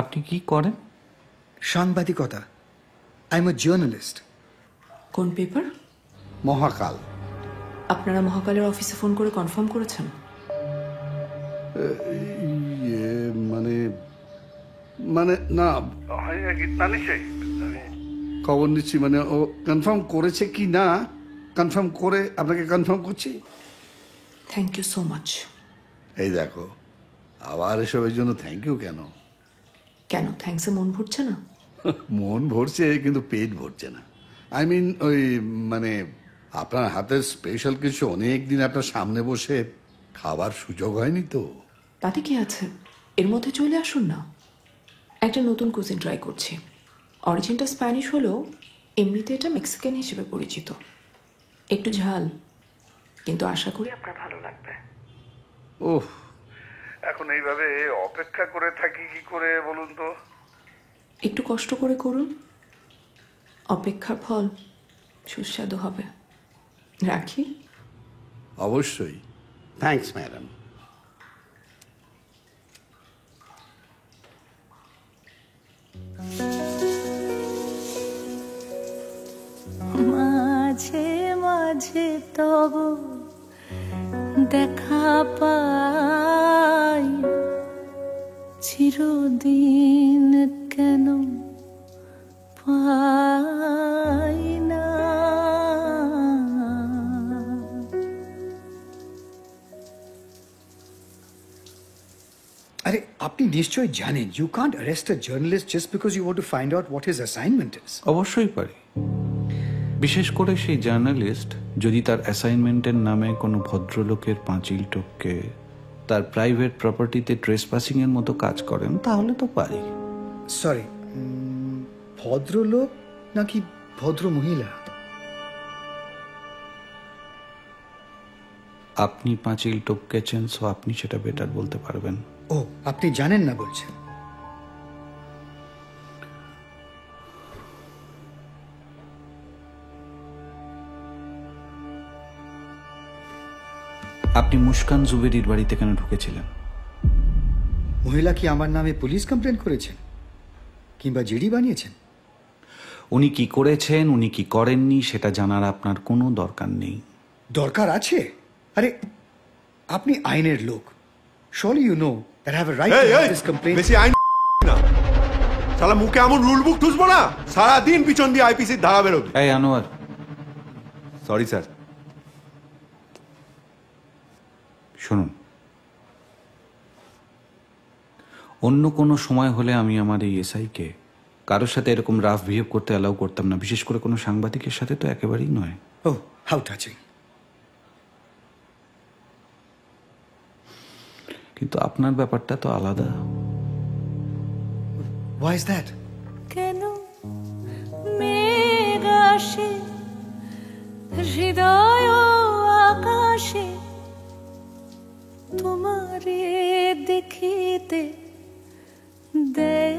আপনি কি করেন? সাংবাদিকতা। I am a journalist. কোন পেপার? মহাকাল। আপনারা মহাকালের অফিসে ফোন করে কনফার্ম করেছেন? মানে মানে না খবর নিচ্ছি, মানে ও কনফার্ম করেছে কি না, কনফার্ম করে আপনাকে কনফার্ম করছি। Thank you so much. এই দেখো, আবার এসবের জন্য থ্যাংক ইউ কেন? কেন থ্যাঙ্কসে মন ভরছে না? মন ভরছে কিন্তু পেট ভরছে না। আই মিন ওই মানে আপনার হাতের স্পেশাল কিছু অনেক দিন আপনার সামনে বসে খাবার সুযোগ হয়নি তো। তাতে কি আছে, এর মধ্যে চলে আসুন না। একটা নতুন কুজিন ট্রাই করছি। অরিজিনটা স্প্যানিশ হলেও এমনিতে এটা মেক্সিকান হিসেবে পরিচিত। একটু ঝাল, কিন্তু আশা করি আপনার ভালো লাগবে। ওহ, এখন এইভাবে অপেক্ষা করে থাকি কি করে বলুন তো? একটু কষ্ট করে করুন, অপেক্ষার ফল সুস্বাদু হবে। রাখি। অবশ্যই। Thanks madam. মাঝে মাঝে তব দেখা পাই, চিরদিন কেন পাই না। আরে আপনি নিশ্চয়ই জানেন you can't arrest a journalist just because you want to find out what his assignment is. অবশ্যই পারি, বিশেষ করে সেই জার্নালিস্ট যদি তার অ্যাসাইনমেন্টের নামে কোনো ভদ্রলোকের পাঁচিল টপকে তার প্রাইভেট প্রপার্টিতে ট্রেসপাসিং এর মতো কাজ করেন, তাহলে তো পারি। সরি, ভদ্রলোক নাকি ভদ্র মহিলা? আপনি পাঁচিল টপকেছেন, সো আপনি সেটা বেটার বলতে পারবেন। ও, আপনি জানেন না বলছেন? আপনি মুস্কান জুবেরির বাড়িতে কেন ঢুকেছিলেন? মহিলা কি আমার নামে পুলিশ কমপ্লেন করেছেন কিংবা জিডি বানিয়েছেন? উনি কি করেছেন, উনি কি করেননি সেটা জানার আপনার কোনো দরকার নেই। দরকার আছে। আরে আপনি আইনের লোক। surely you know that I have a right to have this complaint. বেশি আইন না, শালা মুখে এমন রুল বুক ঠুসবো না, সারাদিন পিছন দিয়ে আইপিসির ধারা বেরোবে। এই আনোয়ার, সরি স্যার। শুনুন, অন্য কোনো সময় হলে আমি আমার এই এসআইকে কারোর সাথে এরকম রাফ বিহেভ করতে অ্যালাউ করতাম না, বিশেষ করে কোনো সাংবাদিকের সাথে তো একেবারেই নয়। Oh, how touching. কিন্তু আপনার ব্যাপারটা তো আলাদা। Why is that? কেন মেঘ আসে হৃদয় আকাশে, তোমারে দেখিতে দেয়